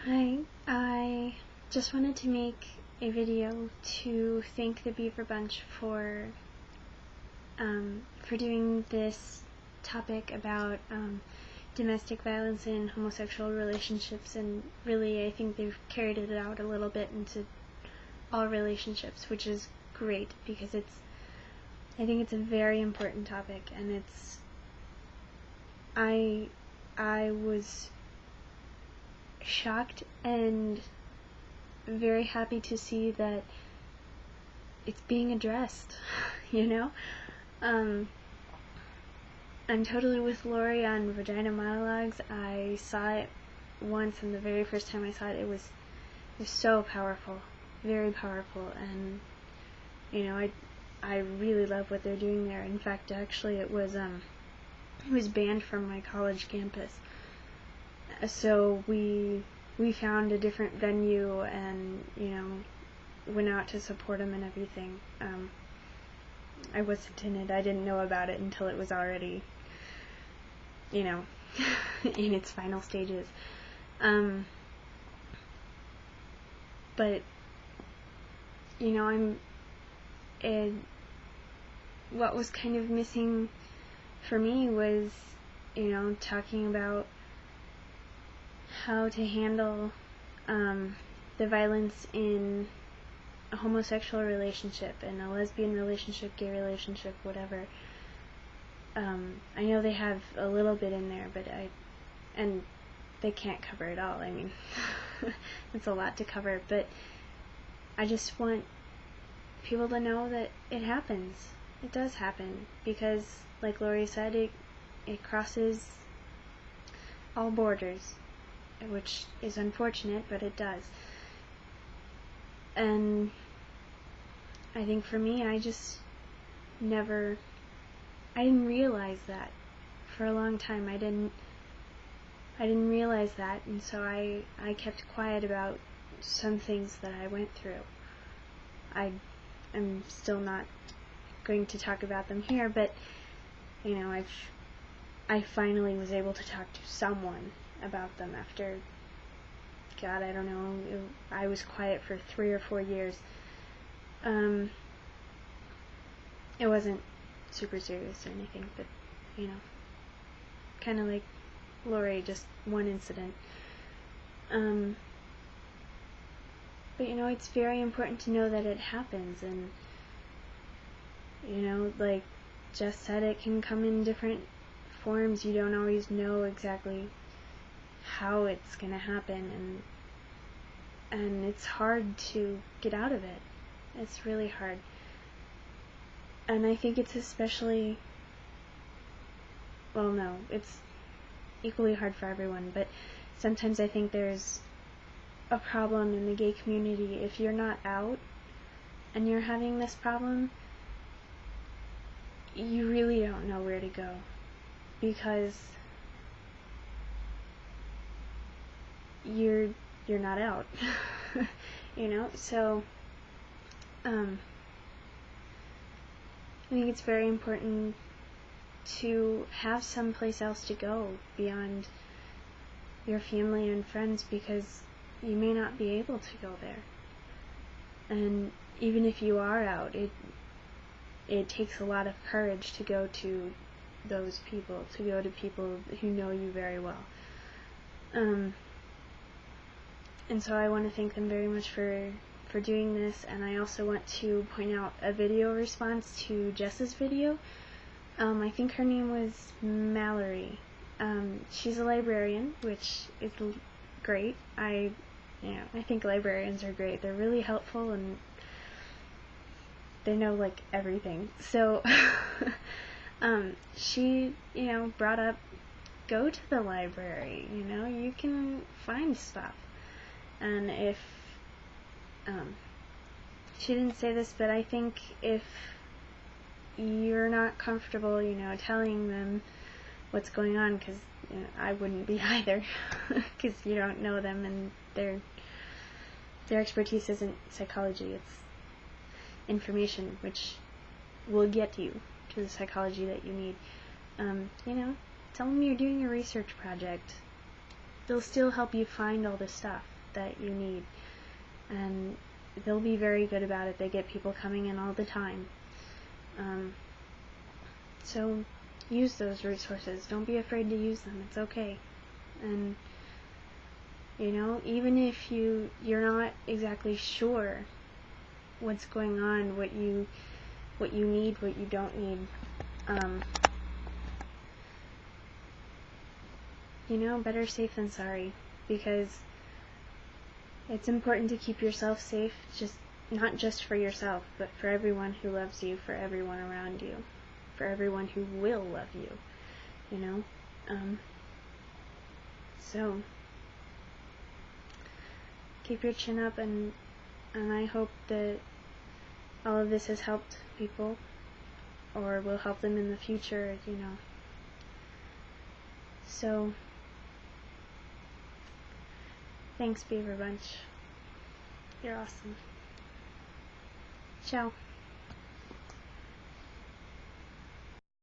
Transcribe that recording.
Hi, I just wanted to make a video to thank the Beaver Bunch for doing this topic about domestic violence in homosexual relationships, and really I think they've carried it out a little bit into all relationships, which is great because I think it's a very important topic, and I was shocked and very happy to see that it's being addressed, you know? I'm totally with Lori on vagina monologues. I saw it once, and the very first time I saw it, it was so powerful, very powerful, and you know, I really love what they're doing there. In fact, actually, it was banned from my college campus. So we found a different venue, and you know, went out to support them and everything. I wasn't in it. I didn't know about it until it was already, you know, in its final stages. But you know, what was kind of missing for me was, you know, talking about how to handle the violence in a homosexual relationship, in a lesbian relationship, gay relationship, whatever. I know they have a little bit in there, but and they can't cover it all. I mean, it's a lot to cover, but I just want people to know that it happens. It does happen, because, like Lori said, it crosses all borders, which is unfortunate, but it does. And I think for me, I didn't realize that. For a long time, I didn't realize that, and so I kept quiet about some things that I went through. I'm still not going to talk about them here, but you know, I finally was able to talk to someone about them after, God, I don't know, I was quiet for 3 or 4 years. It wasn't super serious or anything, but you know, kind of like Lori, just one incident. But you know, it's very important to know that it happens, and you know, like Jess said, it can come in different forms. You don't always know exactly how it's gonna happen, and it's hard to get out of it. It's really hard. And I think it's especially, well, no, it's equally hard for everyone, but sometimes I think there's a problem in the gay community. If you're not out and you're having this problem, you really don't know where to go, because you're not out. You know, so I think it's very important to have someplace else to go beyond your family and friends, because you may not be able to go there. And even if you are out, it takes a lot of courage to go to those people, to go to people who know you very well. And so I want to thank them very much for doing this, and I also want to point out a video response to Jess's video. I think her name was Mallory. She's a librarian, which is great. I think librarians are great. They're really helpful, and they know like everything. So she, you know, brought up, go to the library. You know, you can find stuff. And if she didn't say this, but I think if you're not comfortable, you know, telling them what's going on, because you know, I wouldn't be either, because you don't know them, and their expertise isn't psychology, it's information, which will get you to the psychology that you need. You know, tell them you're doing a research project. They'll still help you find all this stuff. that you need. And they'll be very good about it. They get people coming in all the time. So use those resources. Don't be afraid to use them. It's okay. And even if you're not exactly sure what's going on, what you need, what you don't need, better safe than sorry, because it's important to keep yourself safe, not just for yourself, but for everyone who loves you, for everyone around you, for everyone who will love you, so keep your chin up, and I hope that all of this has helped people, or will help them in the future, So, thanks, Beaver Bunch. You're awesome. Ciao.